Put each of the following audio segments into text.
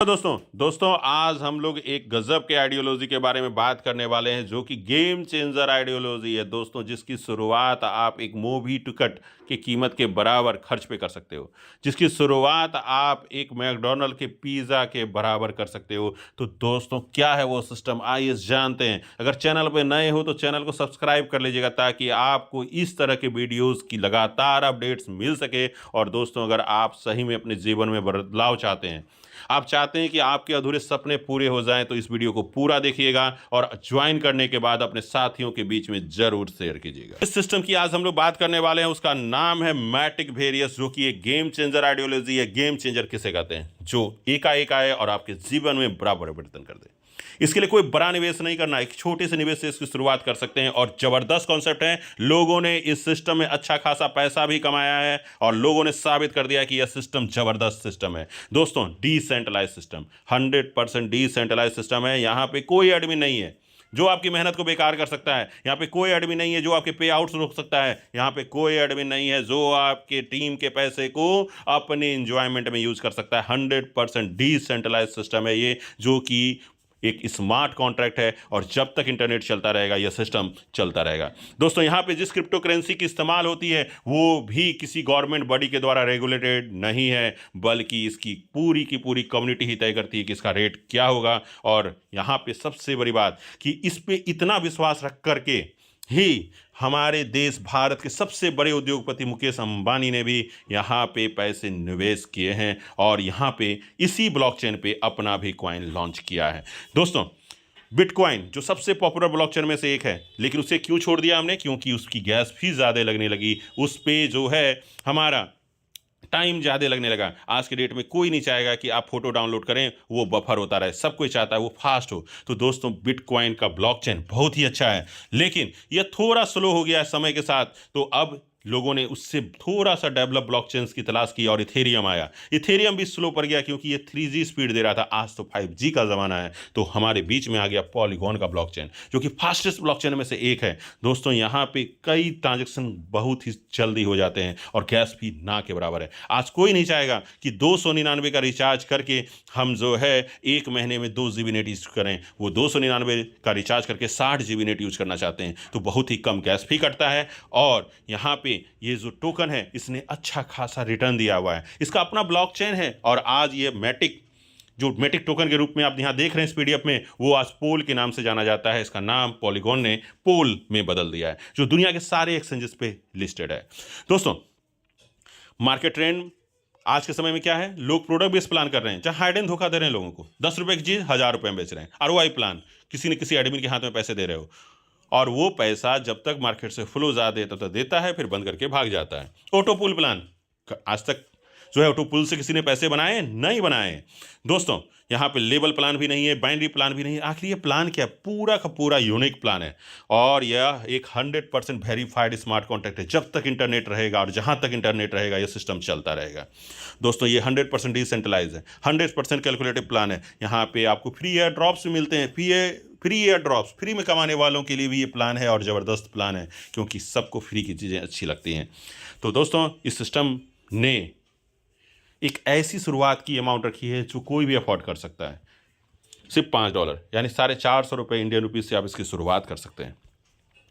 दोस्तों आज हम लोग एक गजब के आइडियोलॉजी के बारे में बात करने वाले हैं जो कि गेम चेंजर आइडियोलॉजी है दोस्तों, जिसकी शुरुआत आप एक मूवी टिकट की कीमत के बराबर खर्च पे कर सकते हो, जिसकी शुरुआत आप एक मैकडोनल्ड के पिज़्ज़ा के बराबर कर सकते हो। तो दोस्तों क्या है वो सिस्टम, आइए जानते हैं। अगर चैनल पे नए हो तो चैनल को सब्सक्राइब कर लीजिएगा ताकि आपको इस तरह के वीडियोस की लगातार अपडेट्स मिल सके। और दोस्तों अगर आप सही में अपने जीवन में बदलाव चाहते हैं, आप चाहते हैं कि आपके अधूरे सपने पूरे हो जाएं, तो इस वीडियो को पूरा देखिएगा और ज्वाइन करने के बाद अपने साथियों के बीच में जरूर शेयर कीजिएगा। इस सिस्टम की आज हम लोग बात करने वाले हैं, उसका नाम है मैटिक वेरियस, जो कि एक गेम चेंजर आइडियोलॉजी है। गेम चेंजर किसे कहते हैं? जो एकाएक आए और आपके जीवन में बड़ा परिवर्तन कर दे। इसके लिए कोई बड़ा निवेश नहीं करना, एक छोटे से निवेश से इसकी शुरुआत कर सकते हैं और जबरदस्त कॉन्सेप्ट है। लोगों ने इस सिस्टम में अच्छा खासा पैसा भी कमाया है और लोगों ने साबित कर दिया कि यह सिस्टम जबरदस्त सिस्टम है। दोस्तों डिसेंट्रलाइज सिस्टम, 100% डिसेंट्रलाइज सिस्टम है। यहां पे कोई एडमिन नहीं है जो आपकी मेहनत को बेकार कर सकता है। यहाँ पे कोई एडमिन नहीं है जो आपके पे आउट्स रोक सकता है। यहाँ पे कोई एडमिन नहीं है जो आपके टीम के पैसे को अपने एंजॉयमेंट में यूज कर सकता है। 100% डिसेंट्रलाइज सिस्टम है ये, जो कि एक स्मार्ट कॉन्ट्रैक्ट है और जब तक इंटरनेट चलता रहेगा यह सिस्टम चलता रहेगा। दोस्तों यहाँ पे जिस क्रिप्टो करेंसी की इस्तेमाल होती है वो भी किसी गवर्नमेंट बॉडी के द्वारा रेगुलेटेड नहीं है, बल्कि इसकी की पूरी कम्युनिटी ही तय करती है कि इसका रेट क्या होगा। और यहाँ पे सबसे बड़ी बात कि इस पे इतना विश्वास रख करके ही हमारे देश भारत के सबसे बड़े उद्योगपति मुकेश अंबानी ने भी यहाँ पे पैसे निवेश किए हैं और यहाँ पे इसी ब्लॉकचेन पे अपना भी कॉइन लॉन्च किया है। दोस्तों बिटकॉइन जो सबसे पॉपुलर ब्लॉकचेन में से एक है, लेकिन उसे क्यों छोड़ दिया हमने? क्योंकि उसकी गैस फीस ज़्यादा लगने लगी, उस पे जो है हमारा टाइम ज़्यादा लगने लगा। आज के डेट में कोई नहीं चाहेगा कि आप फोटो डाउनलोड करें वो बफर होता रहे, सब कोई चाहता है वो फास्ट हो। तो दोस्तों बिटकॉइन का ब्लॉकचेन बहुत ही अच्छा है, लेकिन यह थोड़ा स्लो हो गया है समय के साथ। तो अब लोगों ने उससे थोड़ा सा डेवलप ब्लॉकचेन्स की तलाश की और इथेरियम आया। इथेरियम भी स्लो पड़ गया क्योंकि ये 3G स्पीड दे रहा था। आज तो 5G का ज़माना है, तो हमारे बीच में आ गया पॉलीगॉन का ब्लॉकचेन, जो कि फास्टेस्ट ब्लॉकचेन में से एक है। दोस्तों यहाँ पे कई ट्रांजेक्शन बहुत ही जल्दी हो जाते हैं और गैस भी ना के बराबर है। आज कोई नहीं चाहेगा कि 299 का रिचार्ज करके हम जो है एक महीने में 2 GB नेट यूज करें। वो 299 का रिचार्ज करके 60 GB नेट यूज करना चाहते हैं। तो बहुत ही कम गैस भी कटता है और यहाँ पे ये जो टोकन है इसने अच्छा खासा रिटर्न दिया हुआ है। इसका अपना ब्लॉकचेन है और आज ये मैटिक टोकन के रूप में आप यहाँ देख रहे हैं इस पीडीएफ में, वो आज पोल के नाम से जाना जाता है। इसका नाम पॉलीगॉन ने पोल में बदल दिया है, जो दुनिया के सारे एक्सचेंजेस पे लिस्टेड है। दोस्तों मार्केट ट्रेंड आज के समय में क्या है? लोग प्रोडक्ट बेस्ड प्लान कर रहे हैं, जहां हाइड एंड धोखा दे रहे हैं लोगों को। 10 रुपए की चीज 1000 रुपए में बेच रहे हैं। ROI प्लान, किसी न किसी एडमिन के हाथ में पैसे दे रहे हो और वो पैसा जब तक मार्केट से फ्लो ज़्यादा तब तक देता है, फिर बंद करके भाग जाता है। ऑटो पुल प्लान, आज तक जो है ऑटो पुल से किसी ने पैसे बनाए? नहीं बनाए। दोस्तों यहाँ पे लेबल प्लान भी नहीं है, बाइनरी प्लान भी नहीं है। आखिर ये प्लान क्या है? पूरा का पूरा यूनिक प्लान है और यह एक 100% वेरीफाइड स्मार्ट कॉन्ट्रैक्ट है। जब तक इंटरनेट रहेगा और जहाँ तक इंटरनेट रहेगा ये सिस्टम चलता रहेगा। दोस्तों ये 100% डिसेंट्रलाइज है, 100% कैलकुलेटिव प्लान है। यहाँ पे आपको फ्री एयर ड्रॉप्स भी मिलते हैं। फ्री एयर ड्रॉप्स, फ्री में कमाने वालों के लिए भी ये प्लान है और ज़बरदस्त प्लान है, क्योंकि सबको फ्री की चीज़ें अच्छी लगती हैं। तो दोस्तों इस सिस्टम ने एक ऐसी शुरुआत की अमाउंट रखी है जो कोई भी अफोर्ड कर सकता है। सिर्फ $5 यानी 450 रुपये इंडियन रुपीज़ से आप इसकी शुरुआत कर सकते हैं।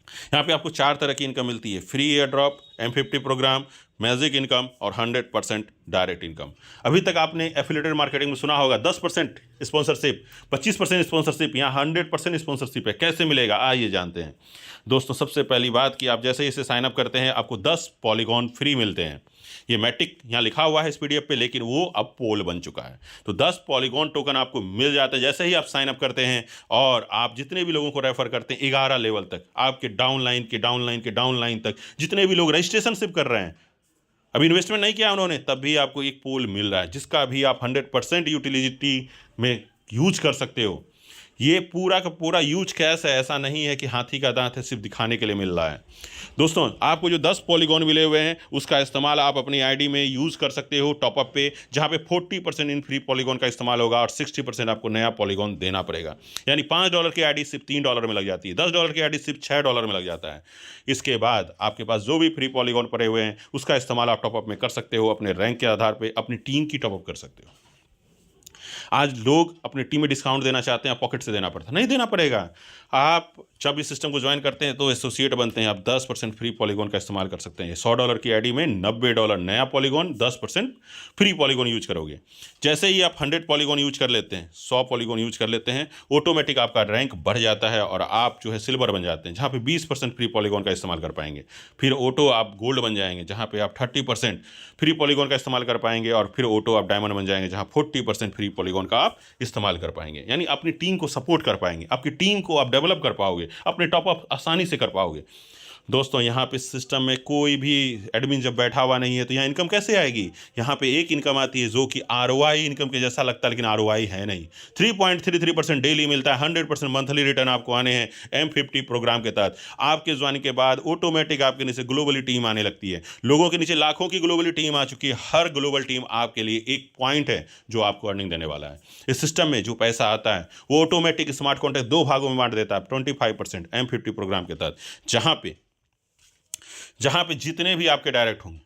यहाँ पे आपको 4 तरह की इनकम मिलती है: free airdrop, M50 program, magic income और 100% डायरेक्ट इनकम। अभी तक आपने एफिलिएटेड मार्केटिंग में सुना होगा 10% स्पॉन्सरशिप, 25% स्पॉन्सरशिप, यहाँ 100% स्पॉन्सरशिप है। कैसे मिलेगा आइए जानते हैं। दोस्तों सबसे पहली बात कि आप जैसे ही इसे साइनअप करते हैं आपको 10 पॉलीगॉन फ्री मिलते हैं। ये मैटिक यहाँ लिखा हुआ है इस पीडीएफ पे, लेकिन वो अब पोल बन चुका है। तो 10 पॉलीगॉन टोकन आपको मिल जाते हैं जैसे ही आप साइन अप करते हैं और आप जितने भी लोगों को रेफर करते हैं 11 लेवल तक, आपके डाउनलाइन तक जितने भी लोग रजिस्ट्रेशन सिर्फ कर रहे हैं, अभी इन्वेस्टमेंट नहीं किया उन्होंने, तब भी आपको एक पोल मिल रहा है जिसका भी आप 100% यूटिलिटी में यूज कर सकते हो। ये पूरा का पूरा यूज कैश है, ऐसा नहीं है कि हाथी का दांत है सिर्फ दिखाने के लिए मिल रहा है। दोस्तों आपको जो 10 पॉलीगॉन मिले हुए हैं उसका इस्तेमाल आप अपनी आईडी में यूज़ कर सकते हो टॉपअप पे, जहाँ पे 40% इन फ्री पॉलीगॉन का इस्तेमाल होगा और 60% आपको नया पॉलीगॉन देना पड़ेगा। यानी $5 की आईडी सिर्फ $3 में लग जाती है, $10 की आईडी सिर्फ $6 में लग जाता है। इसके बाद आपके पास जो भी फ्री पॉलीगॉन पड़े हुए हैं उसका इस्तेमाल आप टॉपअप में कर सकते हो, अपने रैंक के आधार पर अपनी टीम की टॉपअप कर सकते हो। आज लोग अपनी टीम में डिस्काउंट देना चाहते हैं, पॉकेट से देना पड़ता है, नहीं देना पड़ेगा। आप जब इस सिस्टम को ज्वाइन करते हैं तो एसोसिएट बनते हैं, आप 10% फ्री पॉलीगॉन का इस्तेमाल कर सकते हैं। $100 की आईडी में $90 नया पॉलीगॉन, 10% फ्री पॉलीगॉन यूज करोगे। जैसे ही आप 100 पॉलीगॉन यूज कर लेते हैं, 100 पॉलीगॉन यूज कर लेते हैं, ऑटोमेटिक आपका रैंक बढ़ जाता है और आप जो है सिल्वर बन जाते हैं, जहाँ पे 20% फ्री पॉलीगॉन का इस्तेमाल कर पाएंगे। फिर ऑटो आप गोल्ड बन जाएंगे, जहाँ पे आप 30% फ्री पॉलीगॉन का इस्तेमाल कर पाएंगे, और फिर ऑटो आप डायमंड बन जाएंगे, जहाँ 40% फ्री पॉलीगॉन का आप इस्तेमाल कर पाएंगे। यानी अपनी टीम को सपोर्ट कर पाएंगे, आपकी टीम को आप डेवलप कर पाओगे, अपने टॉप अप आसानी से कर पाओगे। दोस्तों यहाँ पे सिस्टम में कोई भी एडमिन जब बैठा हुआ नहीं है तो यहाँ इनकम कैसे आएगी? यहाँ पे एक इनकम आती है जो कि आरओआई इनकम के जैसा लगता है, लेकिन आरओआई है नहीं। 3.33% डेली मिलता है, 100% मंथली रिटर्न आपको आने हैं M50 प्रोग्राम के तहत। आपके ज्वाइनिंग के बाद ऑटोमेटिक आपके नीचे ग्लोबली टीम आने लगती है, लोगों के नीचे लाखों की ग्लोबली टीम आ चुकी है। हर ग्लोबल टीम आपके लिए एक पॉइंट है जो आपको अर्निंग देने वाला है। इस सिस्टम में जो पैसा आता है वो ऑटोमेटिक स्मार्ट कॉन्ट्रैक्ट 2 भागों में बांट देता है, 25% M50 प्रोग्राम के तहत, जहां पे जितने भी आपके डायरेक्ट होंगे,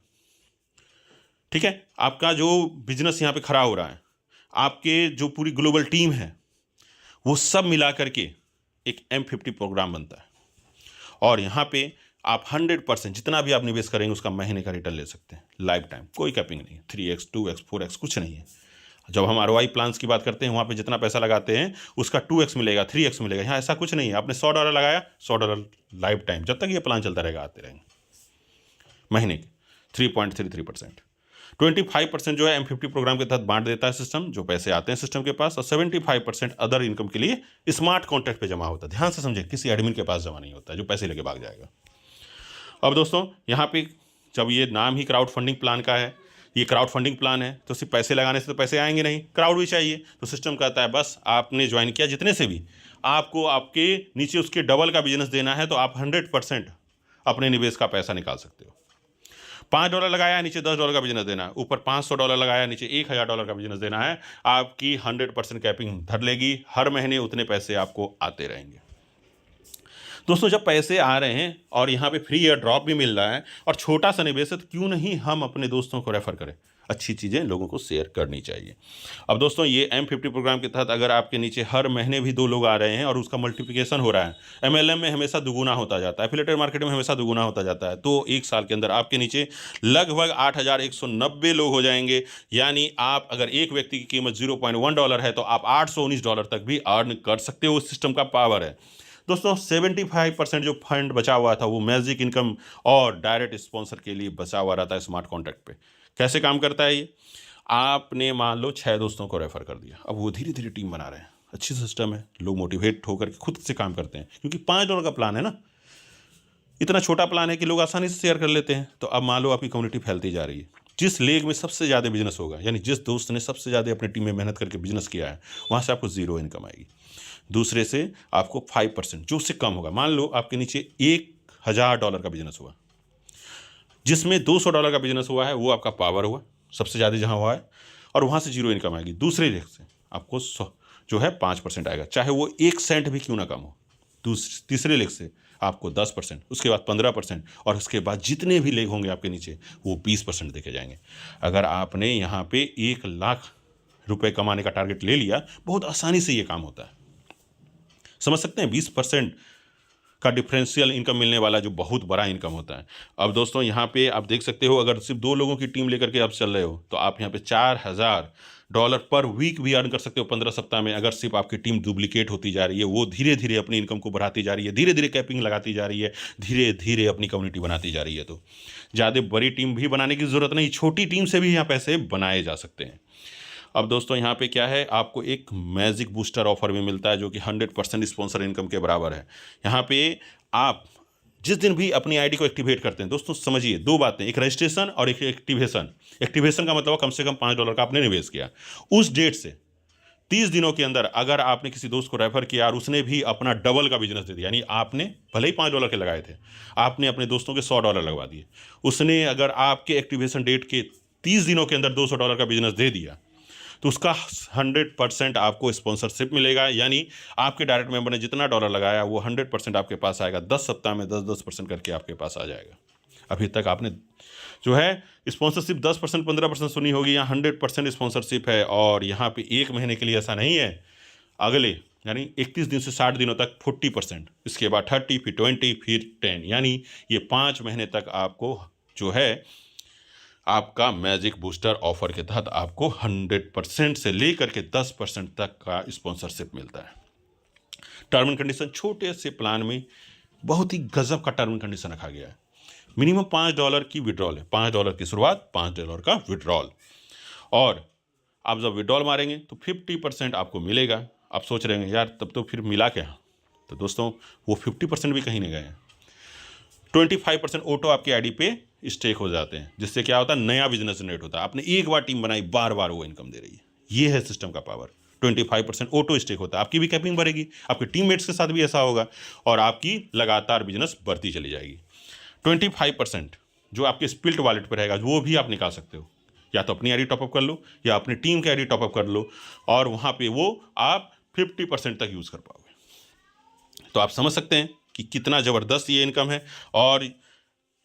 ठीक है, आपका जो बिजनेस यहाँ पे खड़ा हो रहा है, आपके जो पूरी ग्लोबल टीम है, वो सब मिला करके एक M50 प्रोग्राम बनता है। और यहाँ पे आप 100% जितना भी आप निवेश करेंगे उसका महीने का रिटर्न ले सकते हैं, लाइफ टाइम, कोई कैपिंग नहीं है। 3x 2x 4x कुछ नहीं है। जब हम ROI प्लान्स की बात करते हैं, वहाँ पे जितना पैसा लगाते हैं उसका 2x मिलेगा, 3x मिलेगा। यहाँ ऐसा कुछ नहीं है, आपने $100 लगाया, $100 लाइफ टाइम, जब तक ये प्लान चलता रहेगा आते रहेंगे महीने के। 3.33%, 25% जो है M50 प्रोग्राम के तहत बांट देता है सिस्टम, जो पैसे आते हैं सिस्टम के पास, और 75% अदर इनकम के लिए स्मार्ट कॉन्ट्रैक्ट पे जमा होता है। ध्यान से समझें, किसी एडमिन के पास जमा नहीं होता है जो पैसे लेके भाग जाएगा। अब दोस्तों यहाँ पे जब ये नाम ही क्राउड फंडिंग प्लान का है, ये क्राउड फंडिंग प्लान है, तो सिर्फ पैसे लगाने से तो पैसे आएंगे नहीं, क्राउड भी चाहिए। तो सिस्टम कहता है बस आपने ज्वाइन किया, जितने से भी आपको आपके नीचे उसके डबल का बिजनेस देना है, तो आप 100% अपने निवेश का पैसा निकाल सकते हो। $5 लगाया, नीचे $10 का बिजनेस देना है, ऊपर $500 लगाया, नीचे $1000 का बिजनेस देना है। आपकी 100% कैपिंग धर लेगी, हर महीने उतने पैसे आपको आते रहेंगे। दोस्तों जब पैसे आ रहे हैं और यहाँ पे फ्री एयर ड्रॉप भी मिल रहा है और छोटा सा निवेश है, तो क्यों नहीं हम अपने दोस्तों को रेफर करें? अच्छी चीज़ें लोगों को शेयर करनी चाहिए। अब दोस्तों ये M50 प्रोग्राम के तहत अगर आपके नीचे हर महीने भी 2 लोग आ रहे हैं और उसका मल्टीप्लिकेशन हो रहा है, MLM में हमेशा दुगुना होता जाता है, एफिलिएटेड मार्केटिंग में हमेशा दुगुना होता जाता है, तो 1 साल के अंदर आपके नीचे लगभग 8190 लोग हो जाएंगे। यानी आप अगर एक व्यक्ति की कीमत $0.1 है तो आप $819 तक भी अर्न कर सकते हो। उस सिस्टम का पावर है दोस्तों। 75% जो फंड बचा हुआ था वो मैजिक इनकम और डायरेक्ट स्पॉन्सर के लिए बचा हुआ रहता है स्मार्ट कॉन्ट्रैक्ट पे। कैसे काम करता है ये? आपने मान लो 6 दोस्तों को रेफर कर दिया, अब वो धीरे धीरे टीम बना रहे हैं, अच्छी सिस्टम है, लोग मोटिवेट होकर के खुद से काम करते हैं, क्योंकि $5 का प्लान है ना, इतना छोटा प्लान है कि लोग आसानी से शेयर कर लेते हैं। तो अब मान लो आपकी कम्युनिटी फैलती जा रही है, जिस लेग में सबसे ज़्यादा बिजनेस होगा, यानी जिस दोस्त ने सबसे ज़्यादा अपनी टीम में मेहनत करके बिजनेस किया है, वहाँ से आपको 0 इनकम आएगी। दूसरे से आपको 5% जो उससे कम होगा। मान लो आपके नीचे $1000 का बिजनेस हुआ, जिसमें $200 का बिजनेस हुआ है, वो आपका पावर हुआ सबसे ज़्यादा जहाँ हुआ है, और वहाँ से 0 इनकम आएगी। दूसरे लेग से आपको जो है 5% आएगा, चाहे वो 1 सेंट भी क्यों ना कम हो। तीसरे लेग से आपको 10%, उसके बाद 15%, और उसके बाद जितने भी लेग होंगे आपके नीचे वो 20% देखे जाएंगे। अगर आपने यहाँ पे 1 लाख रुपए कमाने का टारगेट ले लिया, बहुत आसानी से ये काम होता है। समझ सकते हैं 20% का डिफरेंशियल इनकम मिलने वाला जो बहुत बड़ा इनकम होता है। अब दोस्तों यहाँ पे आप देख सकते हो, अगर सिर्फ 2 लोगों की टीम लेकर के आप चल रहे हो तो आप यहाँ पे $4000 पर वीक भी अर्न कर सकते हो 15 सप्ताह में। अगर सिर्फ आपकी टीम डुप्लीकेट होती जा रही है, वो धीरे धीरे अपनी इनकम को बढ़ाती जा रही है, धीरे धीरे कैपिंग लगाती जा रही है, धीरे धीरे अपनी कम्युनिटी बनाती जा रही है, तो ज़्यादा बड़ी टीम भी बनाने की ज़रूरत नहीं, छोटी टीम से भी यहाँ पैसे बनाए जा सकते हैं। अब दोस्तों यहाँ पे क्या है, आपको एक मैजिक बूस्टर ऑफर भी मिलता है जो कि 100% स्पॉन्सर इनकम के बराबर है। यहाँ पे आप जिस दिन भी अपनी आईडी को एक्टिवेट करते हैं, दोस्तों समझिए 2 बातें, एक रजिस्ट्रेशन और एक एक्टिवेशन। एक्टिवेशन का मतलब कम से कम $5 का आपने निवेश किया, उस डेट से 30 दिनों के अंदर अगर आपने किसी दोस्त को रेफर किया और उसने भी अपना डबल का बिजनेस दे दिया, यानी आपने भले ही $5 के लगाए थे, आपने अपने दोस्तों के $100 लगवा दिए, उसने अगर आपके एक्टिवेशन डेट के 30 दिनों के अंदर $200 का बिजनेस दे दिया, तो उसका 100% आपको स्पॉन्सरशिप मिलेगा। यानी आपके डायरेक्ट मेंबर ने जितना डॉलर लगाया वो 100% आपके पास आएगा। 10 सप्ताह में 10-10% करके आपके पास आ जाएगा। अभी तक आपने जो है स्पॉन्सरशिप 10% 15% सुनी होगी, यहाँ 100% स्पॉन्सरशिप है। और यहाँ पे 1 महीने के लिए ऐसा नहीं है, अगले यानी 31 दिन से 60 दिनों तक 40%, इसके बाद 30, फिर 20, फिर 10, यानी ये 5 महीने तक आपको जो है आपका मैजिक बूस्टर ऑफर के तहत आपको 100% से लेकर के 10% तक का स्पॉन्सरशिप मिलता है। टर्म एंड कंडीशन, छोटे से प्लान में बहुत ही गजब का टर्म एंड कंडीशन रखा गया है। मिनिमम $5 की विड्रॉल है, $5 की शुरुआत, $5 का विड्रॉल। और आप जब विड्रॉल मारेंगे तो 50% आपको मिलेगा। आप सोच रहे हैं यार तब तो फिर मिला क्या, तो दोस्तों वो 50% भी कहीं नहीं गए हैं। 25% ऑटो आपकी आईडी पे स्टेक हो जाते हैं, जिससे क्या होता है, नया बिजनेस जनरेट होता है। आपने एक बार टीम बनाई, बार बार वो इनकम दे रही है। ये है सिस्टम का पावर। 25% ऑटो स्टेक होता है, आपकी भी कैपिंग बढ़ेगी, आपके टीममेट्स के साथ भी ऐसा होगा और आपकी लगातार बिजनेस बढ़ती चली जाएगी। 25% जो आपके स्पिल्ट वॉलेट पर रहेगा वो भी आप निकाल सकते हो, या तो अपनी आईडी टॉपअप कर लो या अपनी टीम की आईडी टॉपअप कर लो, और वहाँ पे वो आप 50% तक यूज़ कर पाओगे। तो आप समझ सकते हैं कि कितना ज़बरदस्त ये इनकम है। और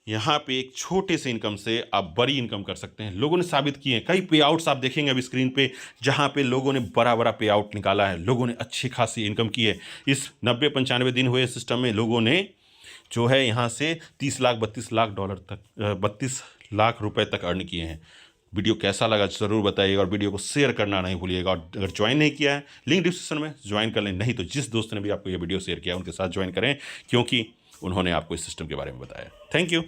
यहाँ पे एक छोटे से इनकम से आप बड़ी इनकम कर सकते हैं। लोगों ने साबित किए हैं, कई पे आउट्स आप देखेंगे अभी स्क्रीन पे, जहाँ पे लोगों ने बड़ा बड़ा पे आउट निकाला है, लोगों ने अच्छी खासी इनकम की है। इस 90-95 दिन हुए सिस्टम में लोगों ने जो है यहाँ से 30 लाख $32 लाख तक 32 लाख रुपए तक अर्न किए हैं। वीडियो कैसा लगा ज़रूर बताइएगा और वीडियो को शेयर करना नहीं भूलिएगा। और अगर ज्वाइन नहीं किया है, लिंक डिस्क्रिप्शन में, ज्वाइन कर लें। नहीं तो जिस दोस्त ने भी आपको ये वीडियो शेयर किया उनके साथ ज्वाइन करें, क्योंकि उन्होंने आपको इस सिस्टम के बारे में बताया। Thank you.